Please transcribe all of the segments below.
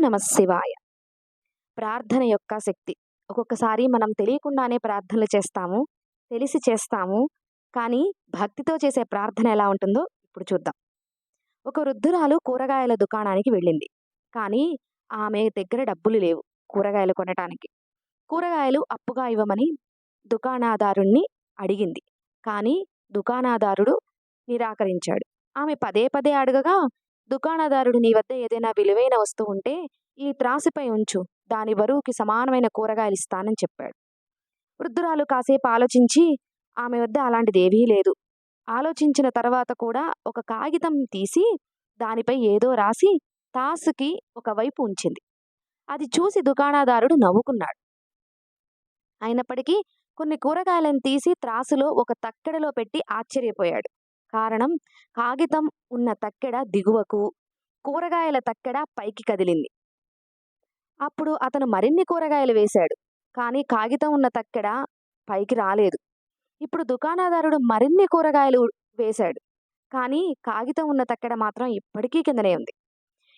నమశివాయ. ప్రార్థన యొక్క శక్తి. ఒక్కొక్కసారి మనం తెలియకుండానే ప్రార్థనలు చేస్తాము. తెలిసి చేస్తాము. కానీ భక్తితో చేసే ప్రార్థన ఎలా ఉంటుందో ఇప్పుడు చూద్దాం. ఒక వృద్ధురాలు కూరగాయల దుకాణానికి వెళ్ళింది. కానీ ఆమె దగ్గర డబ్బులు లేవు కూరగాయలు కొనటానికి. కూరగాయలు అప్పుగా ఇవ్వమని దుకాణదారుణ్ణి అడిగింది. కానీ దుకాణదారుడు నిరాకరించాడు. ఆమె పదే పదే అడగగా దుకాణదారుడు, నీ వద్ద ఏదైనా విలువైన వస్తువు ఉంటే ఈ త్రాసుపై ఉంచు, దాని బరువుకి సమానమైన కూరగాయలు ఇస్తానని చెప్పాడు. వృద్ధురాలు కాసేపు ఆలోచించి, ఆమె వద్ద అలాంటిదేవీ లేదు. ఆలోచించిన తర్వాత కూడా ఒక కాగితం తీసి దానిపై ఏదో రాసి తాసుకి ఒకవైపు ఉంచింది. అది చూసి దుకాణదారుడు నవ్వుకున్నాడు. అయినప్పటికీ కొన్ని కూరగాయలను తీసి త్రాసులో ఒక తక్కెడలో పెట్టి ఆశ్చర్యపోయాడు. కారణం, కాగితం ఉన్న తక్కెడ దిగువకు, కూరగాయల తక్కెడ పైకి కదిలింది. అప్పుడు అతను మరిన్ని కూరగాయలు వేశాడు. కానీ కాగితం ఉన్న తక్కెడ పైకి రాలేదు. ఇప్పుడు దుకాణదారుడు మరిన్ని కూరగాయలు వేశాడు. కానీ కాగితం ఉన్న తక్కెడ మాత్రం ఇప్పటికీ కిందనే ఉంది.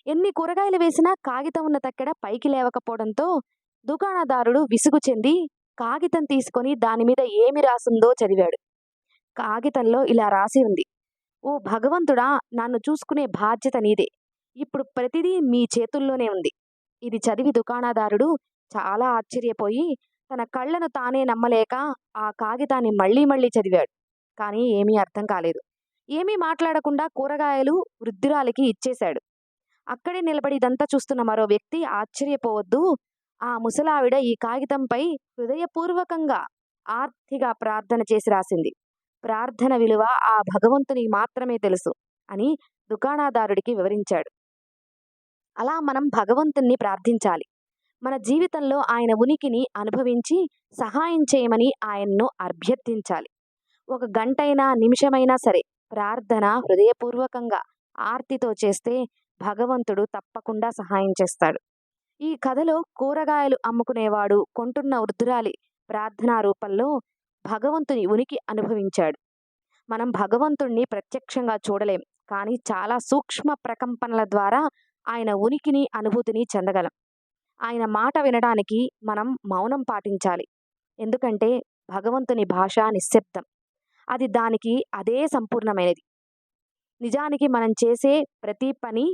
ఎన్ని కూరగాయలు వేసినా కాగితం ఉన్న తక్కెడ పైకి లేవకపోవడంతో దుకాణదారుడు విసుగు చెంది కాగితం తీసుకొని దాని మీద ఏమి రాసిందో చదివాడు. కాగితంలో ఇలా రాసి ఉంది: ఓ భగవంతుడా, నన్ను చూసుకునే బాధ్యత నీదే. ఇప్పుడు ప్రతిదీ మీ చేతుల్లోనే ఉంది. ఇది చదివి దుకాణదారుడు చాలా ఆశ్చర్యపోయి తన కళ్ళను తానే నమ్మలేక ఆ కాగితాన్ని మళ్ళీ మళ్ళీ చదివాడు. కానీ ఏమీ అర్థం కాలేదు. ఏమీ మాట్లాడకుండా కూరగాయలు వృద్ధురాలికి ఇచ్చేశాడు. అక్కడే నిలబడి ఇదంతా చూస్తున్న మరో వ్యక్తి, ఆశ్చర్యపోవద్దు, ఆ ముసలావిడ ఈ కాగితంపై హృదయపూర్వకంగా ఆర్తిగా ప్రార్థన చేసి రాసింది. ప్రార్థన విలువ ఆ భగవంతునికి మాత్రమే తెలుసు అని దుకాణదారుడికి వివరించాడు. అలా మనం భగవంతుణ్ణి ప్రార్థించాలి. మన జీవితంలో ఆయన ఉనికిని అనుభవించి సహాయం చేయమని ఆయన్ను అభ్యర్థించాలి. ఒక గంటైనా నిమిషమైనా సరే ప్రార్థన హృదయపూర్వకంగా ఆర్తితో చేస్తే భగవంతుడు తప్పకుండా సహాయం చేస్తాడు. ఈ కథలో కూరగాయలు అమ్ముకునేవాడు కొంటున్న వృద్ధురాలి ప్రార్థనా రూపంలో భగవంతుని ఉనికి అనుభవించాడు. మనం భగవంతుణ్ణి ప్రత్యక్షంగా చూడలేం, కానీ చాలా సూక్ష్మ ప్రకంపనల ద్వారా ఆయన ఉనికిని అనుభూతిని చెందగలం. ఆయన మాట వినడానికి మనం మౌనం పాటించాలి. ఎందుకంటే భగవంతుని భాష నిశ్శబ్దం. అది దానికి అదే సంపూర్ణమైనది. నిజానికి మనం చేసే ప్రతి పని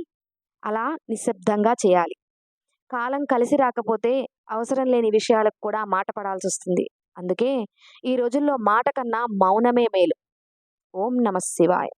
అలా నిశ్శబ్దంగా చేయాలి. కాలం కలిసి రాకపోతే అవసరం లేని విషయాలకు కూడా మాట పడాల్సి వస్తుంది. అందుకే ఈ రోజుల్లో మాట కన్నా మౌనమే మేలు. ఓం నమః శివాయ.